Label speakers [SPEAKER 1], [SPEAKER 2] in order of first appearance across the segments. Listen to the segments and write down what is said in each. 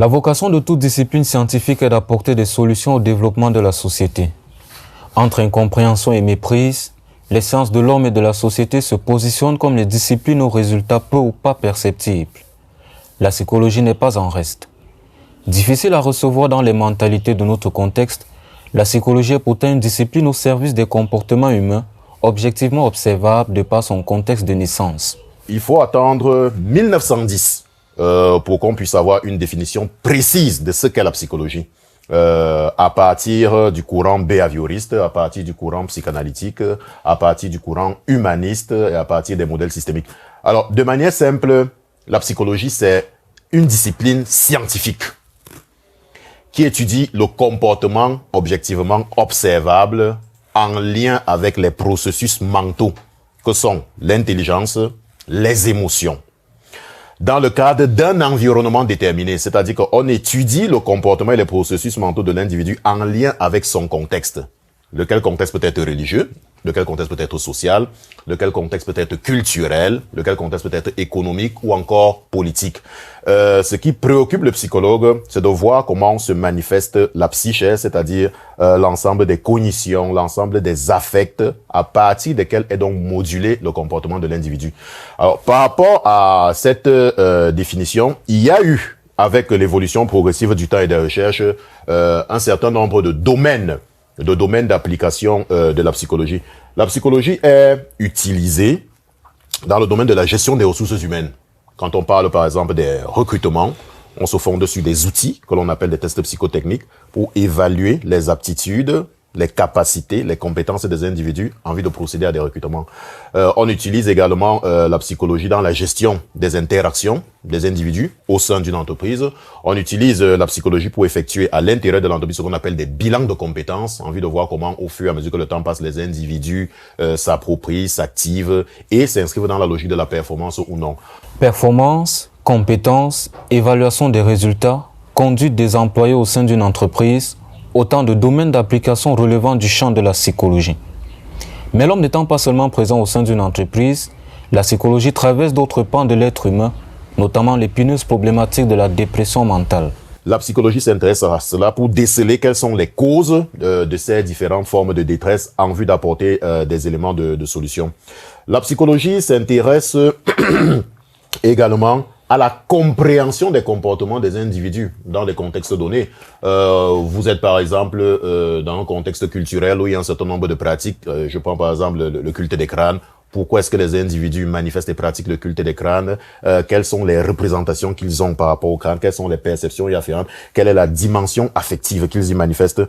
[SPEAKER 1] La vocation de toute discipline scientifique est d'apporter des solutions au développement de la société. Entre incompréhension et méprise, les sciences de l'homme et de la société se positionnent comme les disciplines aux résultats peu ou pas perceptibles. La psychologie n'est pas en reste. Difficile à recevoir dans les mentalités de notre contexte, la psychologie est pourtant une discipline au service des comportements humains, objectivement observables de par son contexte de naissance.
[SPEAKER 2] Il faut attendre 1910 pour qu'on puisse avoir une définition précise de ce qu'est la psychologie. À partir du courant behavioriste, à partir du courant psychanalytique, à partir du courant humaniste et à partir des modèles systémiques. Alors, de manière simple, la psychologie, c'est une discipline scientifique qui étudie le comportement objectivement observable en lien avec les processus mentaux que sont l'intelligence, les émotions, dans le cadre d'un environnement déterminé, c'est-à-dire qu'on étudie le comportement et les processus mentaux de l'individu en lien avec son contexte. Lequel contexte peut être religieux, lequel contexte peut être social, lequel contexte peut être culturel, lequel contexte peut être économique ou encore politique. Ce qui préoccupe le psychologue, c'est de voir comment se manifeste la psyché, c'est-à-dire l'ensemble des cognitions, l'ensemble des affects à partir desquels est donc modulé le comportement de l'individu. Alors, par rapport à cette définition, il y a eu, avec l'évolution progressive du temps et des recherches, un certain nombre de domaines d'application de la psychologie. La psychologie est utilisée dans le domaine de la gestion des ressources humaines. Quand on parle par exemple des recrutements, on se fonde sur des outils que l'on appelle des tests psychotechniques pour évaluer les aptitudes, les capacités, les compétences des individus en vue de procéder à des recrutements. On utilise également la psychologie dans la gestion des interactions des individus au sein d'une entreprise. On utilise la psychologie pour effectuer à l'intérieur de l'entreprise ce qu'on appelle des bilans de compétences en vue de voir comment, au fur et à mesure que le temps passe, les individus s'approprient, s'activent et s'inscrivent dans la logique de la performance ou non.
[SPEAKER 1] Performance, compétences, évaluation des résultats, conduite des employés au sein d'une entreprise, autant de domaines d'application relevant du champ de la psychologie. Mais l'homme n'étant pas seulement présent au sein d'une entreprise, la psychologie traverse d'autres pans de l'être humain, notamment l'épineuse problématique de la dépression mentale.
[SPEAKER 2] La psychologie s'intéresse à cela pour déceler quelles sont les causes de ces différentes formes de détresse en vue d'apporter des éléments de solution. La psychologie s'intéresse également à la compréhension des comportements des individus dans des contextes donnés. Vous êtes par exemple dans un contexte culturel où il y a un certain nombre de pratiques. Je prends par exemple le culte des crânes. Pourquoi est-ce que les individus manifestent et pratiquent le culte des crânes? Quelles sont les représentations qu'ils ont par rapport au crâne? Quelles sont les perceptions y afférentes? Quelle est la dimension affective qu'ils y manifestent?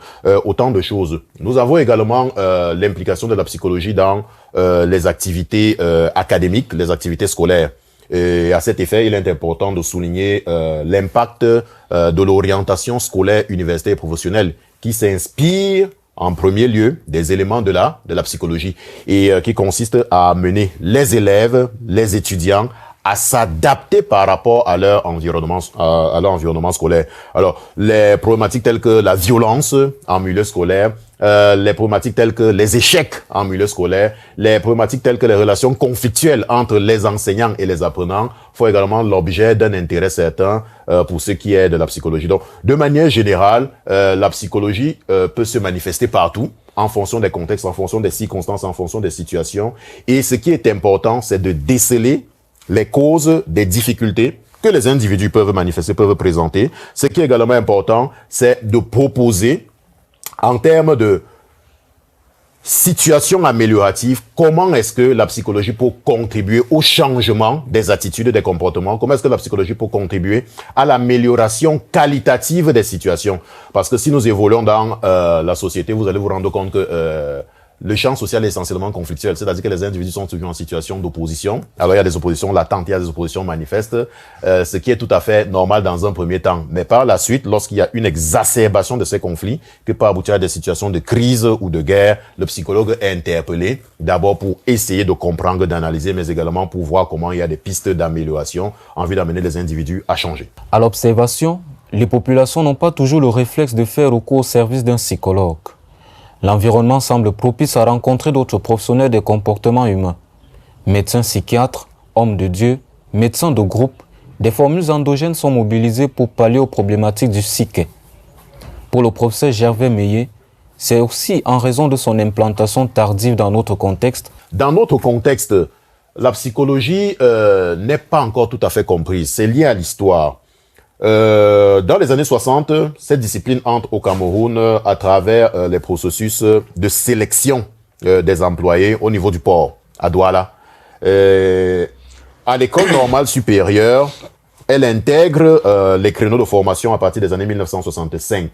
[SPEAKER 2] Autant de choses. Nous avons également l'implication de la psychologie dans les activités académiques, les activités scolaires. Et à cet effet, il est important de souligner l'impact de l'orientation scolaire, universitaire et professionnelle qui s'inspire en premier lieu des éléments de la psychologie et qui consiste à amener les élèves, les étudiants à s'adapter par rapport à leur environnement scolaire. Alors, les problématiques telles que la violence en milieu scolaire, les problématiques telles que les échecs en milieu scolaire, les problématiques telles que les relations conflictuelles entre les enseignants et les apprenants font également l'objet d'un intérêt certain pour ce qui est de la psychologie. Donc, de manière générale, la psychologie peut se manifester partout, en fonction des contextes, en fonction des circonstances, en fonction des situations. Et ce qui est important, c'est de déceler les causes des difficultés que les individus peuvent manifester, peuvent présenter. Ce qui est également important, c'est de proposer, en termes de situation améliorative, comment est-ce que la psychologie peut contribuer au changement des attitudes, des comportements? Comment est-ce que la psychologie peut contribuer à l'amélioration qualitative des situations? Parce que si nous évoluons dans la société, vous allez vous rendre compte que le champ social est essentiellement conflictuel, c'est-à-dire que les individus sont toujours en situation d'opposition. Alors il y a des oppositions latentes, il y a des oppositions manifestes, ce qui est tout à fait normal dans un premier temps. Mais par la suite, lorsqu'il y a une exacerbation de ces conflits, que peut aboutir à des situations de crise ou de guerre, le psychologue est interpellé d'abord pour essayer de comprendre, d'analyser, mais également pour voir comment il y a des pistes d'amélioration en vue d'amener les individus à changer.
[SPEAKER 1] À l'observation, les populations n'ont pas toujours le réflexe de faire recours au service d'un psychologue. L'environnement semble propice à rencontrer d'autres professionnels des comportements humains. Médecins psychiatres, hommes de Dieu, médecins de groupe, Des formules endogènes sont mobilisées pour pallier aux problématiques du psyché. Pour le professeur Gervais Meillet, c'est aussi en raison de son implantation tardive dans notre contexte.
[SPEAKER 2] Dans notre contexte, la psychologie n'est pas encore tout à fait comprise. C'est lié à l'histoire. Dans les années 60, cette discipline entre au Cameroun à travers les processus de sélection des employés au niveau du port, à Douala. À l'école normale supérieure, elle intègre les créneaux de formation à partir des années 1965.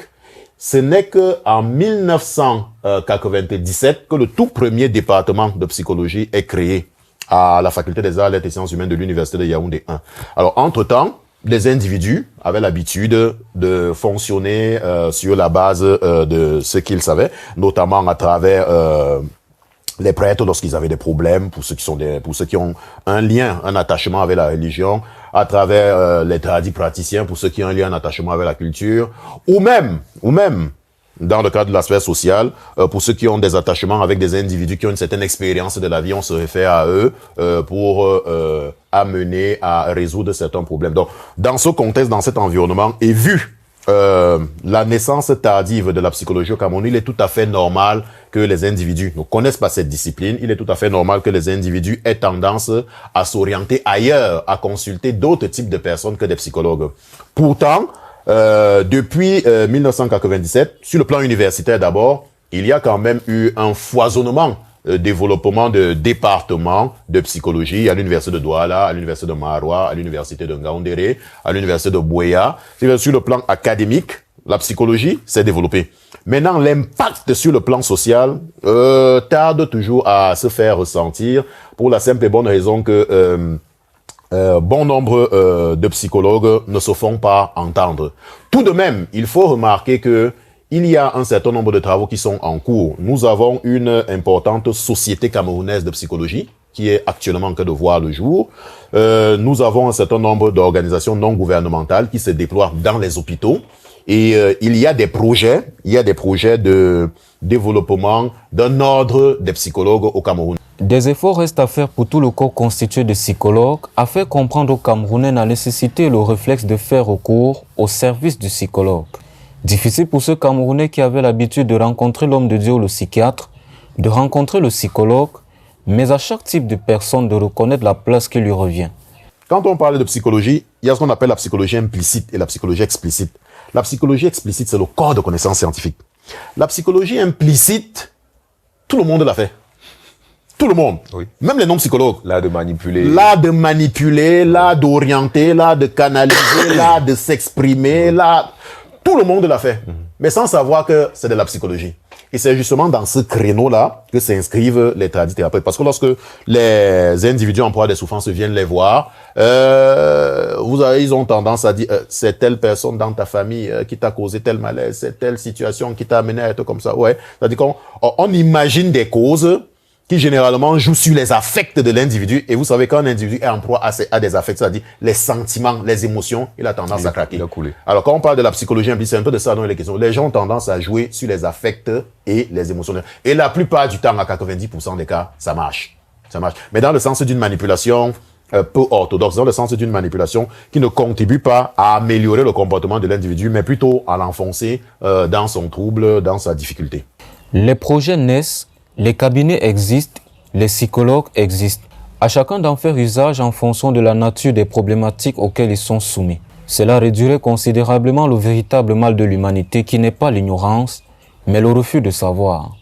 [SPEAKER 2] Ce n'est qu'en 1997 que le tout premier département de psychologie est créé à la faculté des arts, lettres et sciences humaines de l'université de Yaoundé 1. Alors, entre-temps, les individus avaient l'habitude de fonctionner sur la base de ce qu'ils savaient, notamment à travers les prêtres lorsqu'ils avaient des problèmes, pour ceux qui ont un lien, un attachement avec la religion, à travers les tradis praticiens, pour ceux qui ont un lien, un attachement avec la culture, ou même, dans le cadre de l'aspect social, pour ceux qui ont des attachements avec des individus qui ont une certaine expérience de la vie, on se réfère à eux pour amener à résoudre certains problèmes. Donc, dans ce contexte, dans cet environnement, et vu la naissance tardive de la psychologie au Cameroun, il est tout à fait normal que les individus ne connaissent pas cette discipline. Il est tout à fait normal que les individus aient tendance à s'orienter ailleurs, à consulter d'autres types de personnes que des psychologues. Pourtant, depuis 1997, sur le plan universitaire d'abord, il y a quand même eu un foisonnement développement de départements de psychologie à l'université de Douala, à l'université de Maroua, à l'université de Ngaoundéré, à l'université de Bouéa. Sur le plan académique, la psychologie s'est développée. Maintenant, l'impact sur le plan social tarde toujours à se faire ressentir pour la simple et bonne raison que bon nombre de psychologues ne se font pas entendre. Tout de même, il faut remarquer que il y a un certain nombre de travaux qui sont en cours. Nous avons une importante société camerounaise de psychologie qui est actuellement en train de voir le jour. Nous avons un certain nombre d'organisations non gouvernementales qui se déploient dans les hôpitaux. Et il y a des projets de développement d'un ordre des psychologues au Cameroun.
[SPEAKER 1] Des efforts restent à faire pour tout le corps constitué de psychologues à faire comprendre aux Camerounais la nécessité et le réflexe de faire recours au service du psychologue. Difficile pour ce Camerounais qui avait l'habitude de rencontrer l'homme de Dieu ou le psychiatre, de rencontrer le psychologue, mais à chaque type de personne de reconnaître la place qui lui revient.
[SPEAKER 2] Quand on parle de psychologie, il y a ce qu'on appelle la psychologie implicite et la psychologie explicite. La psychologie explicite, c'est le corps de connaissances scientifiques. La psychologie implicite, tout le monde l'a fait. Tout le monde. Oui. Même les non-psychologues.
[SPEAKER 3] L'art de manipuler.
[SPEAKER 2] L'art de manipuler, l'art d'orienter, l'art de canaliser, l'art de s'exprimer, l'art... Tout le monde l'a fait, mais sans savoir que c'est de la psychologie. Et c'est justement dans ce créneau-là que s'inscrivent les tradithérapeutes. Parce que lorsque les individus en proie des souffrances viennent les voir, ils ont tendance à dire c'est telle personne dans ta famille qui t'a causé tel malaise, c'est telle situation qui t'a amené à être comme ça. Ouais, c'est-à-dire qu'on imagine des causes qui généralement jouent sur les affects de l'individu. Et vous savez, quand un individu est en proie à des affects, c'est-à-dire les sentiments, les émotions, il a tendance à craquer.
[SPEAKER 3] Il a coulé.
[SPEAKER 2] Alors, quand on parle de la psychologie implicite, c'est un peu de ça dont il est question. Les gens ont tendance à jouer sur les affects et les émotions. Et la plupart du temps, à 90% des cas, ça marche. Ça marche. Mais dans le sens d'une manipulation peu orthodoxe, dans le sens d'une manipulation qui ne contribue pas à améliorer le comportement de l'individu, mais plutôt à l'enfoncer dans son trouble, dans sa difficulté.
[SPEAKER 1] Les projets naissent, les cabinets existent, les psychologues existent. À chacun d'en faire usage en fonction de la nature des problématiques auxquelles ils sont soumis. Cela réduirait considérablement le véritable mal de l'humanité qui n'est pas l'ignorance, mais le refus de savoir.